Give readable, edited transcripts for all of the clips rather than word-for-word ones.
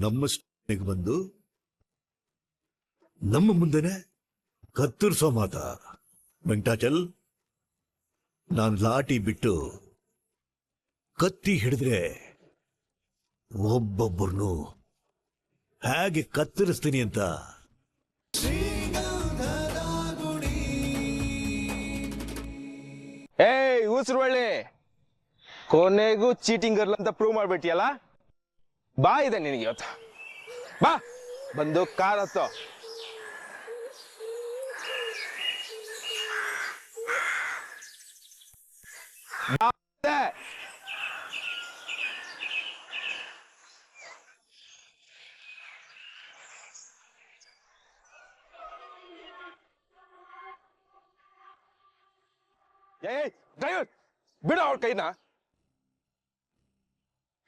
ನಮ್ಮ ಸ್ಟೇಷನ್ಗೆ ಬಂದು ನಮ್ಮ ಮುಂದೆನೆ ಕತ್ತರಿಸೋ ಮಾತ. ವೆಂಕಟಾಚಲ್, ನಾನು ಲಾಟಿ ಬಿಟ್ಟು ಕತ್ತಿ ಹಿಡಿದ್ರೆ ಒಬ್ಬೊಬ್ಬರನ್ನು ಹೇಗೆ ಕತ್ತರಿಸ್ತೀನಿ ಅಂತ. ಏಯ್ ಉಸಿರುವಳ್ಳಿ, ಕೊನೆಗೂ ಚೀಟಿಂಗ್ ಗರ್ಲ್ ಅಂತ ಪ್ರೂವ್ ಮಾಡ್ಬಿಟ್ಟಿಯಲ್ಲ. ಬಾ ಇದೆ ನಿನಗೆ ಇವತ್ತು. ಬಾ, ಬಂದು ಕಾರ್ ಹತ್ತೋ. ಏಯ್ ಡ್ರೈವರ್, ಬಿಡ ಅವ್ರ ಕೈನ.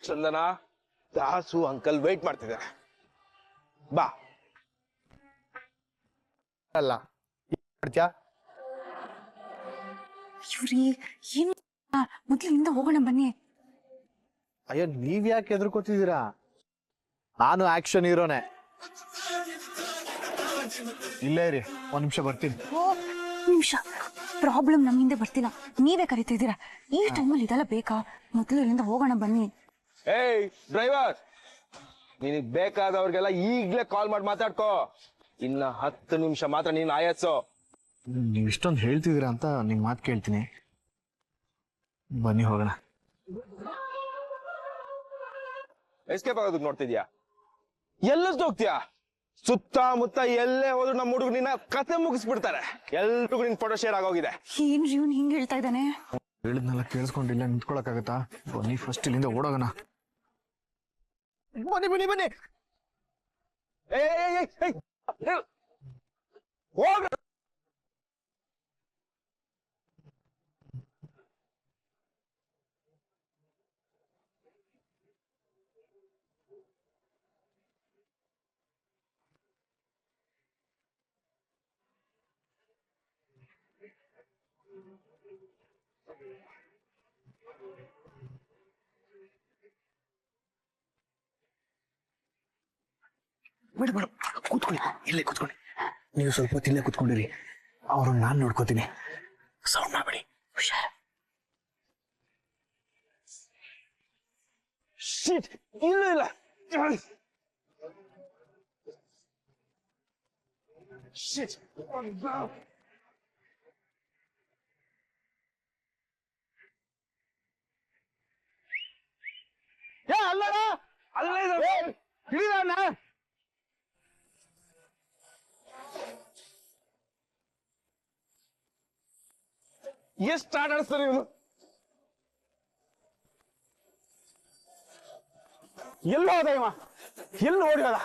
ಚಂದನ, ದಾಸು ಅಂಕಲ್ ವೇಟ್ ಮಾಡ್ತಿದ್ದಾರೆ. ಬಾ. ಅಲ್ಲ ಮಾಡ್ತ್ಯಾ? ಇವ್ರಿ ಏನು ಮೊದ್ಲಿಂದ ಹೋಗೋಣ ಬನ್ನಿ. ಅಯ್ಯೋ, ನೀವ್ ಯಾಕೆ ಹೆದರ್ಕೋತಿದ್ದೀರಾ? ನಾನು ಆಕ್ಷನ್ ಹೀರೋನೆ. ಇಲ್ಲೇ ಇರಿ, ಒಂದ್ ನಿಮಿಷ ಬರ್ತೀನಿ. ನಿಮಿಷ, ಪ್ರಾಬ್ಲಮ್ ನಮ್ಮ ಹಿಂದೆ ಬರ್ತಿಲ್ಲ, ನೀವೇ ಕರಿತಿದ್ದೀರಾ. ಈ ಟೈಮಲ್ಲಿ ಇದೆಲ್ಲ ಬೇಕಾ? ಮೊದಲು ಇಲ್ಲಿಂದ ಹೋಗೋಣ ಬನ್ನಿ. ಏಯ್ ಡ್ರೈವರ್, ನಿನಗ್ ಬೇಕಾದವ್ರಿಗೆಲ್ಲ ಈಗ್ಲೇ ಕಾಲ್ ಮಾಡಿ ಮಾತಾಡ್ಕೋ. ಇನ್ನ 10 ನಿಮಿಷ ಮಾತ್ರ ನೀನ್ ಆಯಸ್ಸು. ನೀವ್ ಇಷ್ಟೊಂದು ಹೇಳ್ತಿದ್ದೀರಾ ಅಂತ ನಿಮ್ ಮಾತು ಕೇಳ್ತೀನಿ. ಬನ್ನಿ ಹೋಗೋಣ. ಎಸ್ಕೇಪ್ ಆಗೋದಕ್ಕೆ ನೋಡ್ತಿದ್ಯಾ? ಎಲ್ಲಷ್ಟು ಹೋಗ್ತೀಯಾ? ಸುತ್ತಮುತ್ತ ಎಲ್ಲೇ ಹೋದ್ರು ನಮ್ಮ ಹುಡುಗ ನಿನ್ನ ಕತೆ ಮುಗಿಸ್ಬಿಡ್ತಾರೆ. ಎಲ್ರಿಗೂ ನಿನ್ ಫೋಟೋ ಶೇರ್ ಆಗೋಗಿದೆ. ಏನ್ ಇವ್ನು ಹಿಂಗ್ ಹೇಳ್ತಾ ಇದ್ದಾನೆ? ಹೇಳಿದ್ನೆಲ್ಲ ಕೇಳಿಸ್ಕೊಂಡಿಲ್ಲ, ನಿಂತ್ಕೊಳಕ್ಕಾಗತ್ತಾ? ಬನ್ನಿ ಫಸ್ಟ್ ಇಲ್ಲಿಂದ ಓಡೋಗೋಣ. ಬನ್ನಿ ಬನ್ನಿ ಬನ್ನಿ. ಹೋಗ. ಬೇಡ ಬೇಡ, ಕೂತ್ಕೊಳ್ಳಿ, ಇಲ್ಲೇ ಕೂತ್ಕೊಳ್ಳಿ. ನೀವು ಸ್ವಲ್ಪ ಹೊತ್ತು ಇಲ್ಲೇ ಕೂತ್ಕೊಂಡಿರಿ, ಅವ್ರನ್ನ ನಾನ್ ನೋಡ್ಕೋತೀನಿ. ಸೌಂಡ್ ಮಾಡಬೇಡಿ. ಹುಷಾರ್. ಶಿಟ್, ಇಲ್ಲ ಇಲ್ಲ. ಶಿಟ್. ಅಲ್ಲಡ, ಅಲ್ಲೇ ಇದೆ. ಹಿಡಿದಣ್ಣ. ಎಷ್ಟು ಆಟ ಆಡಿಸ್ತಾರೆ ಇವನು. ಎಲ್ಲ ಹೋದ ಇವ, ಎಲ್ಲಿ ಓಡಿ ಹೋದ?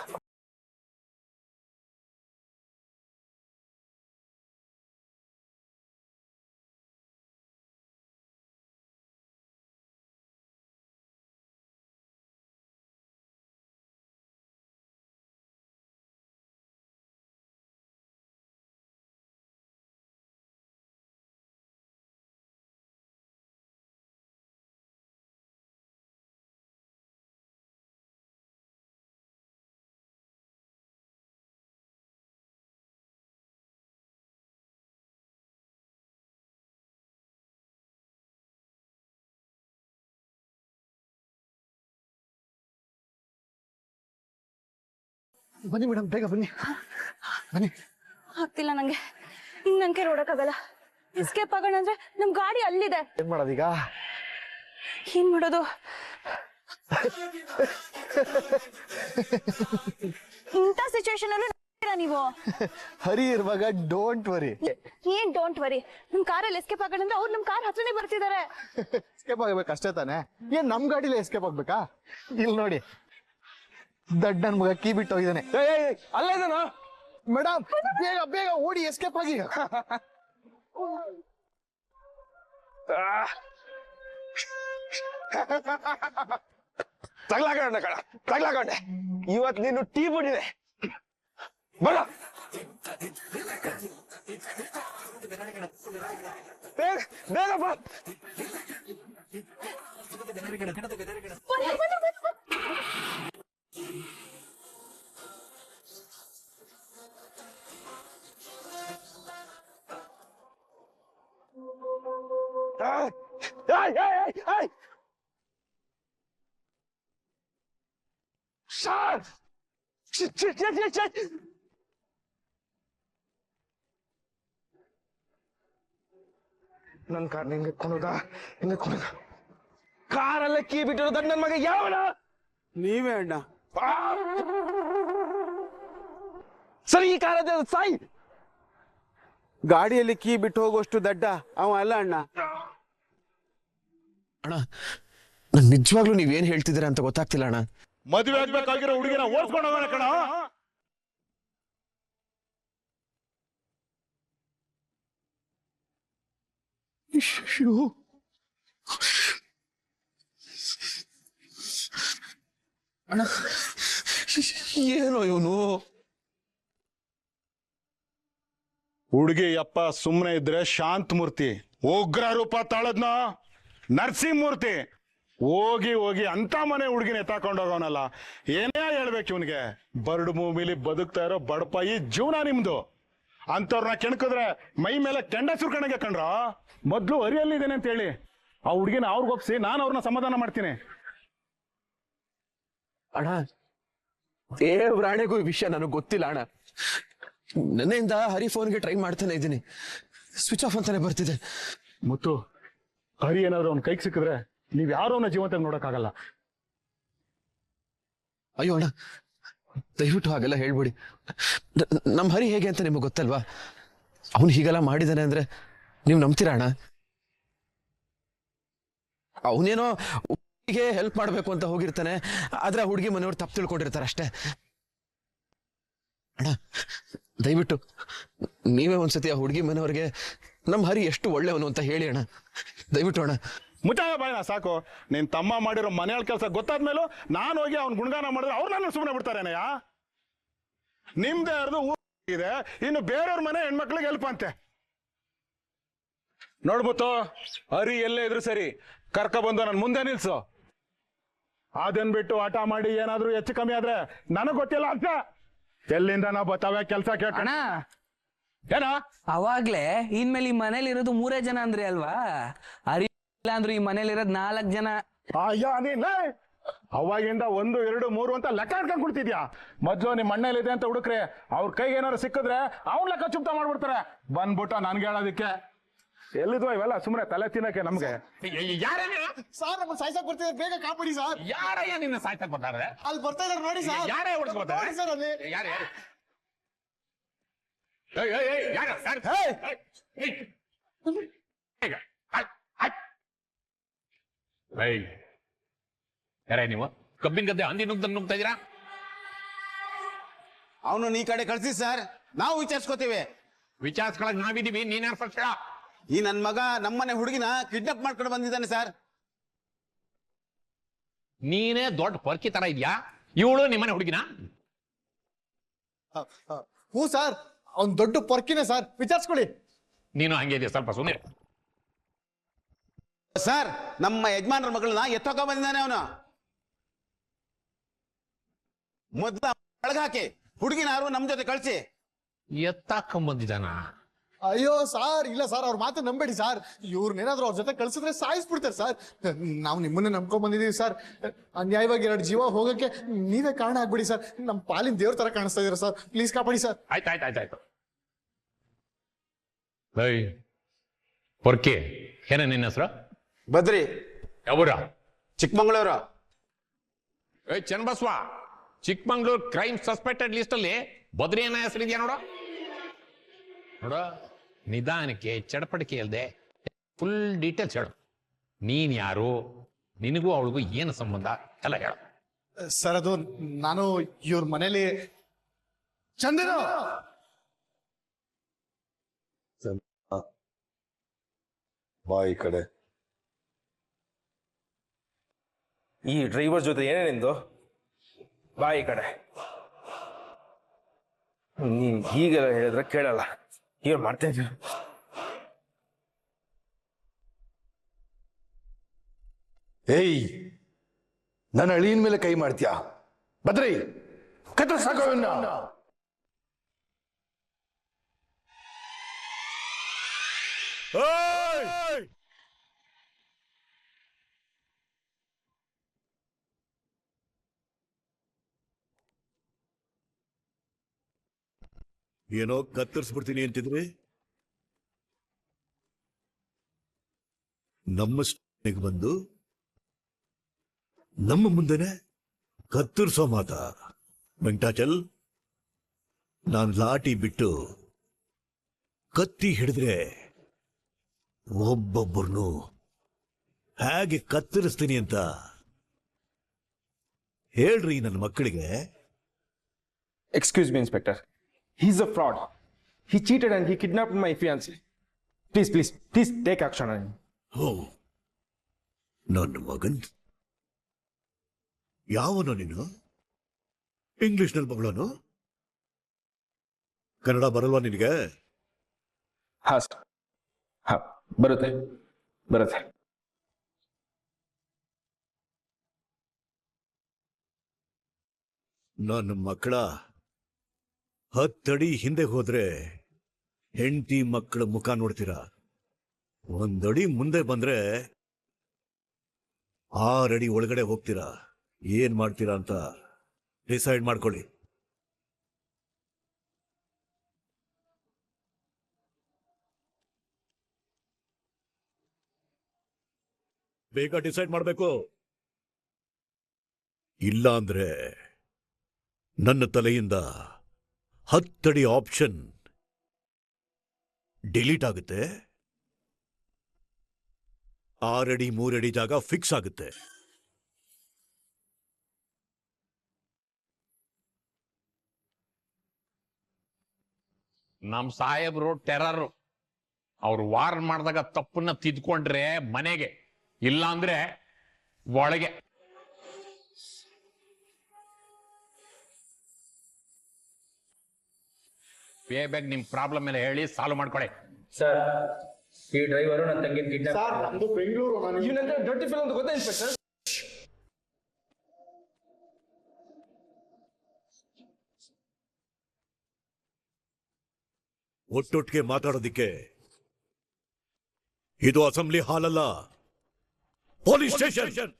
ಬನ್ನಿ ಮೇಡಮ್, ಬೇಗ ಬನ್ನಿ ಬನ್ನಿ. ಆಗ್ತಿಲ್ಲ ನಂಗೆ, ನನ್ ಕೈ ಓಡಕ್ಕಾಗಲ್ಲ. ಎಸ್ಕೇಪ್ ಆಗೋಣ ಅಂದ್ರೆ ನಮ್ ಗಾಡಿ ಅಲ್ಲಿದೆ. ಏನ್ ಮಾಡೋದೀಗ? ಏನ್ ಮಾಡೋದು? ಇಂಥ ಸಿಚುವೇಶನ್ ಅಲ್ಲೂ ನೀವು ಹರಿ ಇರುವಾಗ ಡೋಂಟ್ ವರಿ. ಏನ್ ಡೋಂಟ್ ವರಿ? ನಮ್ ಕಾರಲ್ಲಿ ಎಸ್ಕೇಪ್ ಆಗೋಣ ಅಂದ್ರೆ ಅವ್ರು ನಮ್ ಕಾರ್ ಹತ್ರನೇ ಬರ್ತಿದ್ದಾರೆ. ಎಸ್ಕೇಪ್ ಆಗ್ಬೇಕು ಅಷ್ಟೇ ತಾನೆ? ಏನ್ ನಮ್ ಗಾಡಿಲೇ ಎಸ್ಕೇಪ್ ಆಗ್ಬೇಕಾ? ಇಲ್ಲಿ ನೋಡಿ, ದಡ್ಡನ್ ಮಗ ಕೀ ಬಿಟ್ಟು ಹೋಗಿದ್ದಾನೆ. ಅಲ್ಲೇ ಇದಾನ ಮೇಡಮ್, ಬೇಗ ಬೇಗ ಓಡಿ ಎಸ್ಕೇಪ್ ಆಗಿ. ತಗ್ಲಾಕೊಂಡೆ ಕಣ, ತಗ್ಲಾಕೊಂಡೆ. ಇವತ್ ನೀನು ಟೀ ಬಿಟ್ಟಿದೆ. ಬರ ಬೇಗ ಬೇಗ ಬಾ. ಸರ್ ನನ್ ಕಾರ್ ಹಿಂಗೆ ಎತ್ಕೊಂಡೋದ ಕಾರಲ್ಲೇ ಕೀ ಬಿಟ್ಟಿರೋದ ನನ್ ಮಗ ಯಾವನ ನೀವೇ ಅಣ್ಣ. ಸರಿ ಈ ಕಾರ ಸಾಯಿ ಗಾಡಿಯಲ್ಲಿ ಕೀ ಬಿಟ್ಟು ಹೋಗುವಷ್ಟು ದಡ್ಡ ಅವ ಅಲ್ಲ ಅಣ್ಣ. ಅಣ್ಣ ನಂಗೆ ನಿಜವಾಗ್ಲೂ ನೀವೇನ್ ಹೇಳ್ತಿದ್ದೀರಾ ಅಂತ ಗೊತ್ತಾಗ್ತಿಲ್ಲ ಅಣ್ಣ. ಮದುವೆ ಆಗ್ಬೇಕಾಗಿರೋ ಹುಡುಗಿನ ಓಡಿಸ್ಕೊಂಡು ಹೋಗೋಣ ಕಣ. ಅಣ್ಣ ಏನೋ ಇವನು. ಹುಡುಗಿ ಅಪ್ಪ ಸುಮ್ಮನೆ ಇದ್ರೆ ಶಾಂತ ಮೂರ್ತಿ, ಉಗ್ರ ರೂಪ ತಾಳದ್ನ ನರಸಿಂಹಮೂರ್ತಿ. ಹೋಗಿ ಹೋಗಿ ಅಂತ ಮನೆ ಹುಡುಗಿನ ಎತ್ತಾಕೊಂಡೋಗವನಲ್ಲ. ಏನೇ ಹೇಳ್ಬೇಕು ಇವನಿಗೆ? ಬರ್ಡ್ ಮೂವಿಲಿ ಬದುಕ್ತಾ ಇರೋ ಬಡಪಾಯಿ ಜೀವನ ನಿಮ್ದು. ಅಂತವ್ರನ್ನ ಕೆಣಕಿದ್ರೆ ಮೈ ಮೇಲೆ ಕೆಂಡ ಸುರ್ಕಣಗೆ ಕಂಡ್ರ. ಮೊದ್ಲು ಅರಿಯಲ್ಲಿದ್ದೇನೆ ಅಂತ ಹೇಳಿ ಆ ಹುಡುಗಿನ ಅವ್ರಿಗೆ ಒಪ್ಸಿ ನಾನು ಅವ್ರನ್ನ ಸಮಾಧಾನ ಮಾಡ್ತೀನಿ. ಅಣ್ಣ ದೇವ್ರಾಣೆಗೂ ಈ ವಿಷಯ ನನಗೆ ಗೊತ್ತಿಲ್ಲ ಅಣ್ಣ. ನೆನ್ನೆಯಿಂದ ಹರಿ ಫೋನ್ಗೆ ಟ್ರೈ ಮಾಡ್ತಾನೆ ಇದ್ದೀನಿ, ಸ್ವಿಚ್ ಆಫ್ ಅಂತಾನೆ ಬರ್ತಿದೆ. ಮುತ್ತು, ಹರಿ ಏನಾದ್ರು ಅವ್ನ ಕೈಗೆ ಸಿಕ್ಕಿದ್ರೆ ನೀವ್ ಯಾರು ಅವನ ಜೀವಂತಾಗಿ ನೋಡಕ್ಕಾಗಲ್ಲ. ಅಯ್ಯೋ ಅಣ್ಣ ದಯವಿಟ್ಟು ಹಾಗೆಲ್ಲ ಹೇಳ್ಬಿಡಿ. ನಮ್ಮ ಹರಿ ಹೇಗೆ ಅಂತ ನಿಮಗೆ ಗೊತ್ತಲ್ವಾ? ಅವನು ಹೀಗೆಲ್ಲ ಮಾಡಿದಾನೆ ಅಂದ್ರೆ ನೀವು ನಂಬ್ತೀರಾ ಅಣ್ಣ? ಅವನೇನೋ ಹುಡುಗಿಗೆ ಹೆಲ್ಪ್ ಮಾಡ್ಬೇಕು ಅಂತ ಹೋಗಿರ್ತಾನೆ, ಆದ್ರೆ ಆ ಹುಡುಗಿ ಮನೆಯವ್ರು ತಪ್ಪು ತಿಳ್ಕೊಂಡಿರ್ತಾರೆ ಅಷ್ಟೇ. ಅಣ್ಣ ದಯವಿಟ್ಟು ನೀವೇ ಒಂದ್ಸತಿ ಆ ಹುಡುಗಿ ಮನೆಯವ್ರಿಗೆ ನಮ್ಮ ಹರಿ ಎಷ್ಟು ಒಳ್ಳೆಯವನು ಅಂತ ಹೇಳಿ ಅಣ್ಣ, ದಯವಿಟ್ಟು ಅಣ್ಣ. ಮುಚ್ಚಾಗ ಬಾಯ್ನ ಸಾಕು. ನಿನ್ ತಮ್ಮ ಮಾಡಿರೋ ಮನೆಯೊಳ ಕೆಲಸ ಗೊತ್ತಾದ್ಮೇಲೂ ನಾನು ಹೋಗಿ ಅವ್ನ ಗುಣಗಾನ ಮಾಡಿದ್ರೆ ಅವ್ರು ನನ್ನ ಸುಮ್ಮನೆ ಬಿಡ್ತಾರೇನಯ್ಯ? ನಿಮ್ದೇ ಯಾರ್ದು ಇದೆ, ಇನ್ನು ಬೇರೆಯವ್ರ ಮನೆ ಹೆಣ್ಮಕ್ಳಿಗೆ ಹೆಲ್ಪ್ ಅಂತೆ. ನೋಡ್ಬಿಟ್ಟು ಹರಿ ಎಲ್ಲೇ ಇದ್ರು ಸರಿ, ಕರ್ಕ ಬಂದು ನನ್ ಮುಂದೆ ನಿಲ್ಸು. ಅದನ್ ಬಿಟ್ಟು ಆಟ ಮಾಡಿ ಏನಾದ್ರೂ ಹೆಚ್ಚು ಕಮ್ಮಿ ಆದ್ರೆ ನನಗ್ ಗೊತ್ತಿಲ್ಲ ಅಂತ ಎಲ್ಲಿಂದ ನಾವು ಬತ್ತಾವೆ ಕೆಲ್ಸ ಕೇಳ್ಕಣ. ಏನ ಅವಾಗ್ಲೇ ಇನ್ಮೇಲೆ ಈ ಮನೇಲಿ ಇರೋದು 3 ಜನ ಅಂದ್ರೆ ಅಲ್ವಾ? ಅರಿ ಇಲ್ಲ ಅಂದ್ರು ಈ ಮನೇಲಿ ಇರೋದು 4 ಜನ. ಅಯ್ಯ ನೀನ್ ಅವಾಗಿಂದ 1, 2, 3 ಅಂತ ಲೆಕ್ಕ ಹಾಕೊಂಡ್ ಕೊಡ್ತಿದ್ಯಾ? ಮೊದ್ಲು ನಿಮ್ ಮಣ್ಣಲ್ಲಿದೆ ಅಂತ ಹುಡುಕ್ರೆ ಅವ್ರ ಕೈಗೆ ಏನಾರು ಸಿಕ್ಕಿದ್ರೆ ಅವ್ನ ಲೆಕ್ಕ ಚುಪ್ತ ಮಾಡ್ಬಿಡ್ತಾರೆ. ಬಂದ್ಬಿಟ್ಟ ನನ್ಗೆ ಹೇಳೋದಿಕ್ಕೆ ಎಲ್ಲಿದ್ವ ಇವೆಲ್ಲ ಸುಮ್ನೆ ತಲೆ ತಿನ್ನಕ್ಕೆ ನಮ್ಗೆ. ಸರ್ ನಮ್ಮ ಸಾಯ್ಸಕ್ ಬರ್ತಿದ್ದಾರೆ, ಬೇಗ ಕಾಪಾಡಿ ಸರ್. ಯಾರಯ್ಯ ನಿನ್ನ ಸಾಯ್ತಕ್ ಬರ್ತಾರೆ? ಅಲ್ಲಿ ಬರ್ತಾ ಇದಾರೆ ನೋಡಿ ಸರ್. ಯಾರೇ ಹೊಡ್ಸ್ಕೊತಾರೆ? ನೋಡಿ ಸರ್ ಅಲ್ಲಿ. ಯಾರು ಯಾರು? ಏಯ್ ಏಯ್ ಏಯ್ ಯಾರು ಯಾರು? ಏಯ್ ಈಗ ಏಯ್ ಯಾರೇ ನೀವು? ಕಬ್ಬಿನ ಗದ್ದೆ ಹಂದಿ ನುಗ್ತಾ ಇದೀರಾ? ಅವನು ಈ ಕಡೆ ಕಳ್ಸಿ ಸರ್, ನಾವು ವಿಚಾರಿಸ್ಕೋತೀವಿ. ವಿಚಾರಿಸ್ಕೊಳಕ್ ನಾವಿದೀವಿ, ನೀನ್ ಯಾರು ಫಸ್ಟ್? ಈ ನನ್ ಮಗ ನಮ್ಮನೆ ಹುಡುಗಿನ ಕಿಡ್ನಾಪ್ ಮಾಡ್ಕೊಂಡು ಬಂದಿದ್ದಾನೆ ಸರ್. ನೀನೇ ದೊಡ್ಡ ಪರ್ಕಿ ತರ ಇದ್ಯಾ? ಇವಳು ನಿಮ್ಮನೆ ಹುಡುಗಿನ? ಹ್ಞೂ ಸರ್, ಅವ್ನ್ ದೊಡ್ಡ ಪೊರ್ಕಿನೇ ಸರ್, ವಿಚಾರಿಸ್ಕೊಳ್ಳಿ. ನೀನು ಹಂಗೆ ಇದೆಯಾ? ಸ್ವಲ್ಪ ಸುಮ್ಮನೆ ಸರ್, ನಮ್ಮ ಯಜಮಾನ್ರ ಮಗಳನ್ನ ಎತ್ತೋಕ ಬಂದಿದ್ದಾನೆ ಅವನು. ಮೊದ್ಲ ಒಳಗಾಕಿ ಹುಡುಗಿನಾರು ನಮ್ ಜೊತೆ ಕಳ್ಸಿ. ಎತ್ತಾಕೊಂಬಂದಿದ್ದಾನ? ಅಯ್ಯೋ ಸಾರ್, ಇಲ್ಲ ಸರ್, ಅವ್ರ ಮಾತು ನಂಬೇಡಿ ಸರ್. ಇವ್ರನ್ನೇನಾದ್ರೂ ಅವ್ರ ಜೊತೆ ಕಳ್ಸಿದ್ರೆ ಸಾಯಿಸ್ಬಿಡ್ತಾರೆ ಸರ್. ನಾವು ನಿಮ್ಮನ್ನೇ ನಂಬ್ಕೊಂಡ್ ಬಂದಿದೀವಿ ಸರ್. ಅನ್ಯಾಯವಾಗಿ 2 ಜೀವ ಹೋಗಕ್ಕೆ ನೀವೇ ಕಾರಣ ಆಗ್ಬಿಡಿ ಸರ್. ನಮ್ ಪಾಲಿನ ದೇವ್ರ ತರ ಕಾಣಿಸ್ತಾ ಇದೀರ ಸರ್, ಪ್ಲೀಸ್ ಕಾಪಾಡಿ ಸರ್. ಆಯ್ತಾಯ್ತಾಯ್ತಾಯ್ತು. ಏಯ್ ಪೊರ್ಕಿ, ಏನ ನಿನ್ನ ಹೆಸರು? ಬದ್ರಿ. ಯಾವೂರ? ಚಿಕ್ಕಮಂಗ್ಳೂರು. ಏಯ್ Channabasava, Chikmagalur crime suspected list ಅಲ್ಲಿ ಬದ್ರಿ ಏನೋ ಹೆಸರಿದ್ಯಾ ನೋಡ. ನೋಡ, ನಿಧಾನಕ್ಕೆ ಚಡಪಡಿಕೆ ಇಲ್ಲದೆ ಫುಲ್ ಡೀಟೇಲ್ಸ್ ಹೇಳು. ನೀನ್ ಯಾರು, ನಿನಗೂ ಅವಳಿಗೂ ಏನು ಸಂಬಂಧ ಎಲ್ಲ ಹೇಳು. ಸರ್, ಅದು ನಾನು ಇವ್ರ ಮನೇಲಿ ಚಂದನ. ಬಾಯಿ ಕಡೆ ಈ ಡ್ರೈವರ್ ಜೊತೆ ಏನೇನಿಂದು ಬಾಯಿ ಕಡೆ. ನೀನ್ ಹೀಗೆಲ್ಲ ಹೇಳಿದ್ರೆ ಕೇಳಲ್ಲ. ಏನ್ ಮಾಡ್ತಾ ಇದ್ದೀವಿ? ಏಯ್, ನನ್ನ ಅಳಿಯನ್ ಮೇಲೆ ಕೈ ಮಾಡ್ತೀಯಾ? ಬದ್ರಿ ಕತ್ರ ಸಾಕವನ್ನ. ಏನೋ ಕತ್ತರಿಸ್ಬಿಡ್ತೀನಿ ಅಂತಿದ್ರಿ. ನಮ್ಮ ಸ್ಟೇಷನ್ಗೆ ಬಂದು ನಮ್ಮ ಮುಂದೆನೆ ಕತ್ತರಿಸೋ ಮಾತ. ವೆಂಕಟಾಚಲ್, ನಾನು ಲಾಠಿ ಬಿಟ್ಟು ಕತ್ತಿ ಹಿಡಿದ್ರೆ ಒಬ್ಬೊಬ್ಬರನ್ನು ಹೇಗೆ ಕತ್ತರಿಸ್ತೀನಿ ಅಂತ ಹೇಳ್ರಿ ನನ್ನ ಮಕ್ಕಳಿಗೆ. Excuse me, Inspector. He's a fraud. He cheated and he kidnapped my fiancée. Please take action on him. ಓ, ನನ್ನ ಮಗನ್ ಯಾವನೋ ನೀನು? ಇಂಗ್ಲಿಷ್ನಲ್ಲಿ ಮಗಳನು? ಕನ್ನಡ ಬರಲ್ವಾ ನಿನಗೆ? ಹಾ ಸರ್, ಹಾ ಬರುತ್ತೆ. ನನ್ನ ಮಕ್ಕಳ 10 ಅಡಿ ಹಿಂದೆ ಹೋದ್ರೆ ಹೆಂಡತಿ ಮಕ್ಕಳ ಮುಖ ನೋಡ್ತೀರಾ. 1 ಅಡಿ ಮುಂದೆ ಬಂದ್ರೆ 6 ಅಡಿ ಒಳಗಡೆ ಹೋಗ್ತೀರಾ. ಏನ್ ಮಾಡ್ತೀರಾ ಅಂತ ಡಿಸೈಡ್ ಮಾಡ್ಕೊಳ್ಳಿ. ಬೇಗ ಡಿಸೈಡ್ ಮಾಡಬೇಕು. ಇಲ್ಲ ಅಂದ್ರೆ ನನ್ನ ತಲೆಯಿಂದ 10 ಅಡಿ ಆಪ್ಷನ್ ಡಿಲೀಟ್ ಆಗುತ್ತೆ. 6 ಅಡಿ 3 ಅಡಿ ಜಾಗ ಫಿಕ್ಸ್ ಆಗುತ್ತೆ. ನಮ್ ಸಾಹೇಬ್ರು ಟೆರರ್. ಅವ್ರು ವಾರ್ ಮಾಡಿದಾಗ ತಪ್ಪನ್ನ ತಿದ್ಕೊಂಡ್ರೆ ಮನೆಗೆ, ಇಲ್ಲ ಅಂದ್ರೆ ಒಳಗೆ. ಪೇ ಬ್ಯಾಗ್ ನಿಮ್ ಪ್ರಾಬ್ಲಮ್ ಎಲ್ಲ ಹೇಳಿ ಸಾಲ್ವ್ ಮಾಡ್ಕೊಳೆ. ಸರ್, ಈ ಡ್ರೈವರು ನನ್ನ ತಂಗಿನ ಕಿಡ್ನಾಪ್. ಸರ್ ನಮ್ದು ಬೆಂಗಳೂರು. ಇವನಂದ್ರೆ ಡರ್ಟಿ ಫಿಲ್ ಅಂತ ಗೊತ್ತಾ ಇನ್ಸ್ಪೆಕ್ಟರ್? ಒಟ್ಟೊಟ್ಟಿಗೆ ಮಾತಾಡೋದಿಕ್ಕೆ ಇದು ಅಸೆಂಬ್ಲಿ ಹಾಲ್ ಅಲ್ಲ, ಪೊಲೀಸ್ ಸ್ಟೇಷನ್.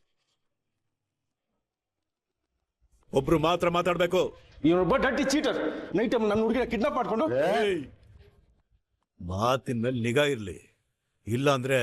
ಒಬ್ರು ಮಾತ್ರ ಮಾತಾಡ್ಬೇಕು. ಇವನೊಬ್ಬ ಡರ್ಟಿ ಚೀಟರ್. ನೈಟ್ ಟೈಮ್ ನನ್ನ ಹುಡುಗಿನ ಕಿಡ್ನಾಪ್ ಮಾಡ್ಕೊಂಡು. ಮಾತಿನ ಮೇಲೆ ನಿಗಾ ಇರ್ಲಿ, ಇಲ್ಲ ಅಂದ್ರೆ